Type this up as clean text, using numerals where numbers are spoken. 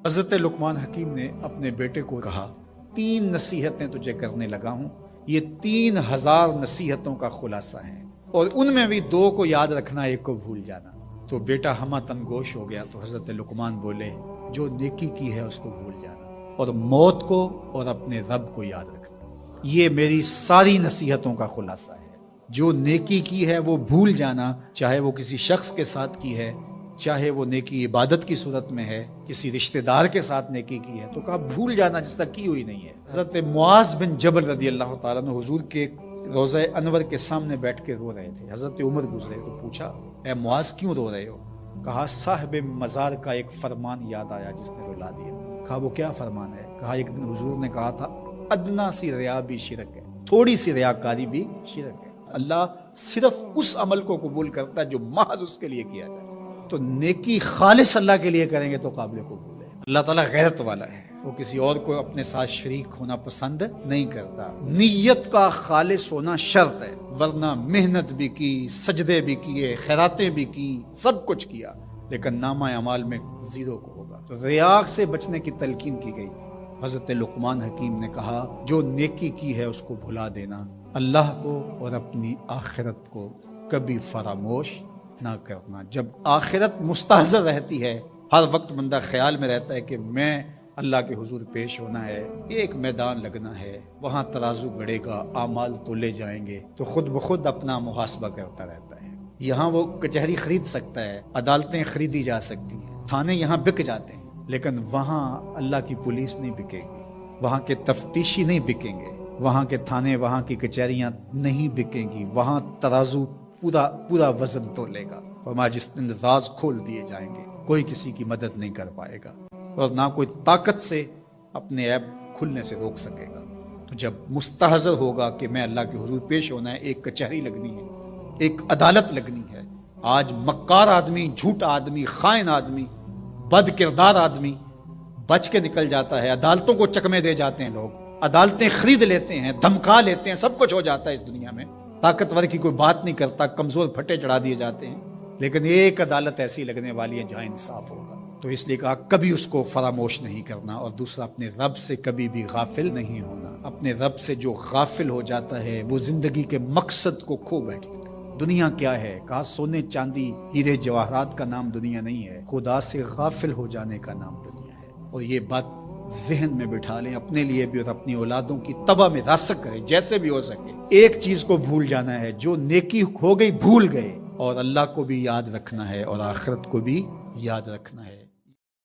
حضرت لقمان حکیم نے اپنے بیٹے کو کہا 3 نصیحتیں تجھے کرنے لگا ہوں، یہ 3000 نصیحتوں کا خلاصہ ہیں، اور ان میں بھی 2 کو یاد رکھنا، 1 کو بھول جانا۔ تو بیٹا ہمہ تنگوش ہو گیا، تو حضرت لقمان بولے جو نیکی کی ہے اس کو بھول جانا، اور موت کو اور اپنے رب کو یاد رکھنا، یہ میری ساری نصیحتوں کا خلاصہ ہے۔ جو نیکی کی ہے وہ بھول جانا، چاہے وہ کسی شخص کے ساتھ کی ہے، چاہے وہ نیکی عبادت کی صورت میں ہے، کسی رشتہ دار کے ساتھ نیکی کی ہے، تو کہا بھول جانا جس طرح کی ہوئی نہیں ہے۔ حضرت معاذ بن جبل رضی اللہ تعالیٰ عنہ حضور کے روضہ انور کے سامنے بیٹھ کے رو رہے تھے۔ حضرت عمر گزرے تو پوچھا اے معاذ کیوں رو رہے ہو؟ کہا صاحب مزار کا ایک فرمان یاد آیا جس نے رلا دیا۔ کہا وہ کیا فرمان ہے؟ کہا ایک دن حضور نے کہا تھا ادنا سی ریا بھی شرک ہے، تھوڑی سی ریاکاری بھی شرک ہے، اللہ صرف اس عمل کو قبول کرتا ہے جو محض اس کے لیے کیا جائے۔ تو نیکی خالص اللہ کے لیے کریں گے تو قابل قبول ہے۔ اللہ تعالیٰ غیرت والا ہے، وہ کسی اور کو اپنے ساتھ شریک ہونا پسند نہیں کرتا۔ نیت کا خالص ہونا شرط ہے، ورنہ محنت بھی کی، سجدے بھی کیے، خیراتیں بھی کی، سب کچھ کیا، لیکن نامہ اعمال میں 0 کو ہوگا۔ تو ریاء سے بچنے کی تلقین کی گئی۔ حضرت لقمان حکیم نے کہا جو نیکی کی ہے اس کو بھلا دینا، اللہ کو اور اپنی آخرت کو کبھی فراموش نہ کرنا۔ جب آخرت مستحضر رہتی ہے، ہر وقت بندہ خیال میں رہتا ہے کہ میں اللہ کے حضور پیش ہونا ہے، ایک میدان لگنا ہے، وہاں ترازو گڑے گا، اعمال تولے جائیں گے، تو خود بخود اپنا محاسبہ کرتا رہتا ہے۔ یہاں وہ کچہری خرید سکتا ہے، عدالتیں خریدی جا سکتی ہیں، تھانے یہاں بک جاتے ہیں، لیکن وہاں اللہ کی پولیس نہیں بکے گی، وہاں کے تفتیشی نہیں بکیں گے، وہاں کے تھانے، وہاں کی کچہریاں نہیں بکیں گی، وہاں ترازو پورا وزن تولے گا۔ فرمایا جس دن راز کھول دیے جائیں گے کوئی کسی کی مدد نہیں کر پائے گا، اور نہ کوئی طاقت سے اپنے عیب کھلنے سے روک سکے گا۔ تو جب مستحضر ہوگا کہ میں اللہ کے حضور پیش ہونا ہے، ایک کچہری لگنی ہے، ایک عدالت لگنی ہے۔ آج مکار آدمی، جھوٹا آدمی، خائن آدمی، بد کردار آدمی بچ کے نکل جاتا ہے، عدالتوں کو چکمے دے جاتے ہیں، لوگ عدالتیں خرید لیتے ہیں، دھمکا لیتے ہیں، سب کچھ ہو جاتا ہے اس دنیا میں، طاقتور کی کوئی بات نہیں کرتا، کمزور پھٹے چڑھا دیے جاتے ہیں، لیکن ایک عدالت ایسی لگنے والی ہے جہاں انصاف ہوگا۔ تو اس لیے کہا کبھی اس کو فراموش نہیں کرنا، اور دوسرا اپنے رب سے کبھی بھی غافل نہیں ہونا۔ اپنے رب سے جو غافل ہو جاتا ہے وہ زندگی کے مقصد کو کھو بیٹھتا ہے۔ دنیا کیا ہے؟ کہا سونے چاندی ہیرے جواہرات کا نام دنیا نہیں ہے، خدا سے غافل ہو جانے کا نام دنیا ہے۔ اور یہ بات ذہن میں بٹھا لیں، اپنے لیے بھی اور اپنی اولادوں کی تباہ میں راسک کریں جیسے بھی ہو سکے۔ ایک چیز کو بھول جانا ہے، جو نیکی ہو گئی بھول گئے، اور اللہ کو بھی یاد رکھنا ہے اور آخرت کو بھی یاد رکھنا ہے۔